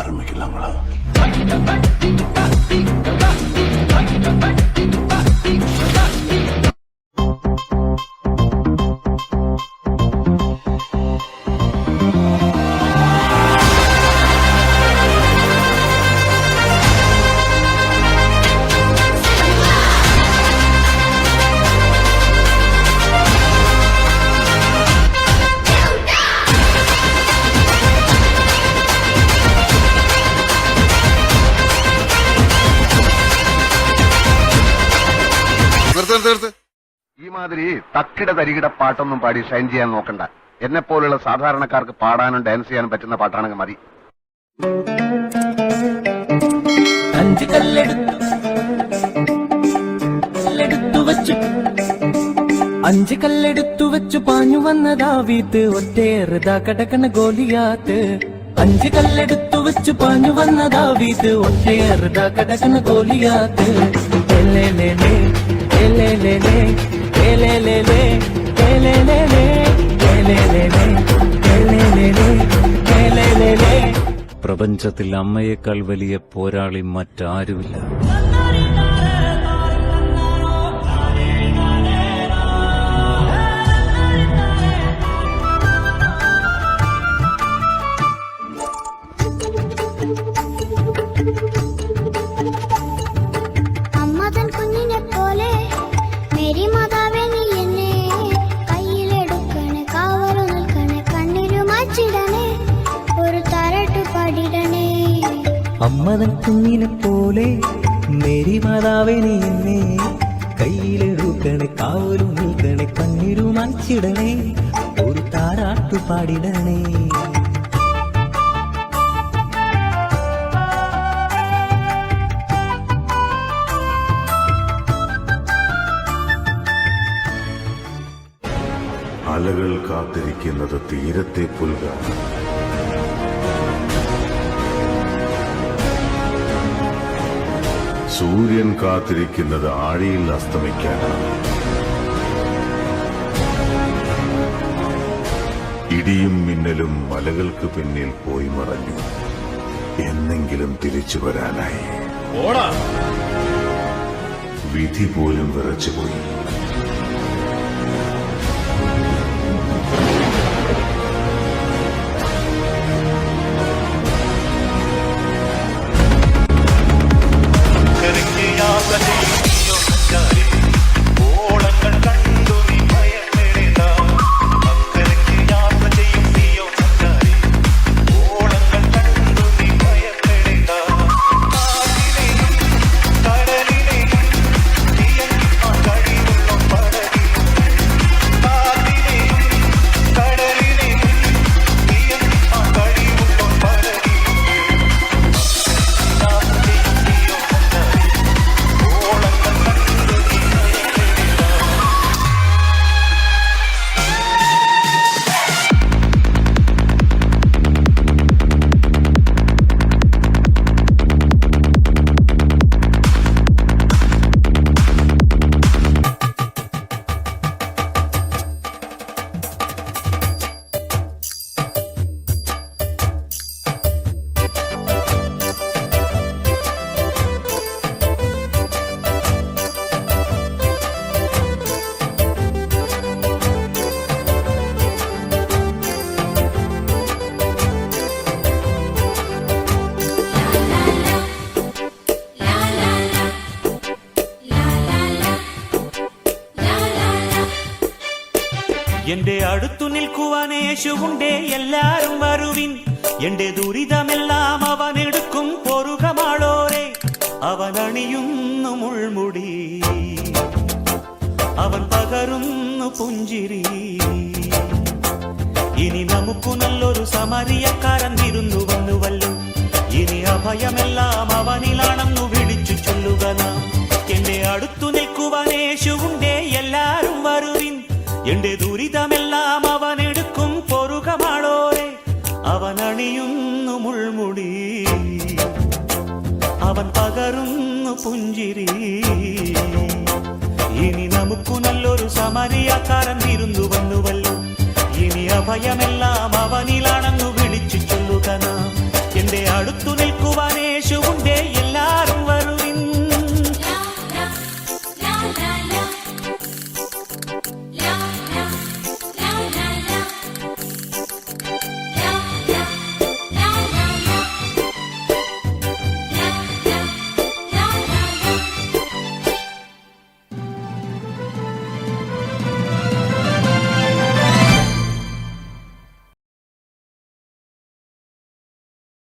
ஆரம்பிக்கலாங்களா? ഈ മാതിരി തക്കിട തരികിട പാട്ടൊന്നും പാടി ഷൈൻ ചെയ്യാൻ നോക്കണ്ട. എന്നെ പോലുള്ള സാധാരണക്കാർക്ക് പാടാനും ഡാൻസ് ചെയ്യാനും പറ്റുന്ന പാട്ടാണെങ്കിൽ മതി. അഞ്ച് കല്ലെടുത്തു വെച്ചു പാഞ്ഞു വന്നതാ വീത്ത് ഒറ്റേറുതാ കടക്കണ ഗോലിയാത്ത്. അഞ്ച് കല്ലെടുത്തു വെച്ചു പാഞ്ഞു വന്നതാ വീത്ത് ഒറ്റേറുതാ കടക്കണ ഗോലിയാത്ത്. പ്രപഞ്ചത്തിൽ അമ്മയേക്കാൾ വലിയ പോരാളി മറ്റാരുമില്ല. അമ്മതൻ കുഞ്ഞിനെ പോലെ മേരി മാതാവേ നീ എന്നെ കയ്യിലെടുക്കണേ കാവലും നിൽക്കണേ കണ്ണിരുമാച്ചിടണേ ഒരു താരാട്ടു പാടിടണേ. അലകൾ കാത്തിരിക്കുന്നത് തീരത്തെ പുൽകാൻ. സൂര്യൻ കാത്തിരിക്കുന്നത് ആഴിയിൽ അസ്തമിക്കാനാണ്. ഇടിയും മിന്നലും മലകൾക്ക് പിന്നിൽ പോയി മറഞ്ഞു. എന്നെങ്കിലും തിരിച്ചു വരാനായി. വിധി പോലും വിറച്ചുപോയി. എന്റെ അടുത്തു നിൽക്കുവാൻ യേശുവുണ്ടേ, എല്ലാരും വരുവിൻ. എന്റെ ദുരിതമെല്ലാം അവനെടുക്കും പൊറുകമാളോരെ. അവൻ അണിയുന്നു മുൾമുടി, അവൻ പകരുന്നു പുഞ്ചിരി. ഇനി നമുക്കു നല്ലൊരു സമരിയക്കാരൻ വിരുന്നു വന്നുവല്ലോ. ഇനി അഭയമെല്ലാം അവനിലാണെന്നു വിളിച്ചു ചൊല്ലുക നാം. എന്റെ അടുത്തു നിൽക്കുവാൻ യേശുവുണ്ടേ, എല്ലാരും വരുവിൻ. എന്റെ ദുരിതമെല്ലാം അവനെടുക്കും പൊറുകമാളോരെ. അവൻ അണിയുന്നു മുൾമുടി, അവൻ പകരുന്നു പുഞ്ചിരി. ഇനി നമുക്കു നല്ലൊരു സമരിയക്കാരൻ വിരുന്നു വന്നുവല്ലോ. ഇനി അഭയമെല്ലാം അവനിലാണെന്നു വിളിച്ചു ചൊല്ലുക നാം. എന്റെ അടുത്തു യേശുവുണ്ട്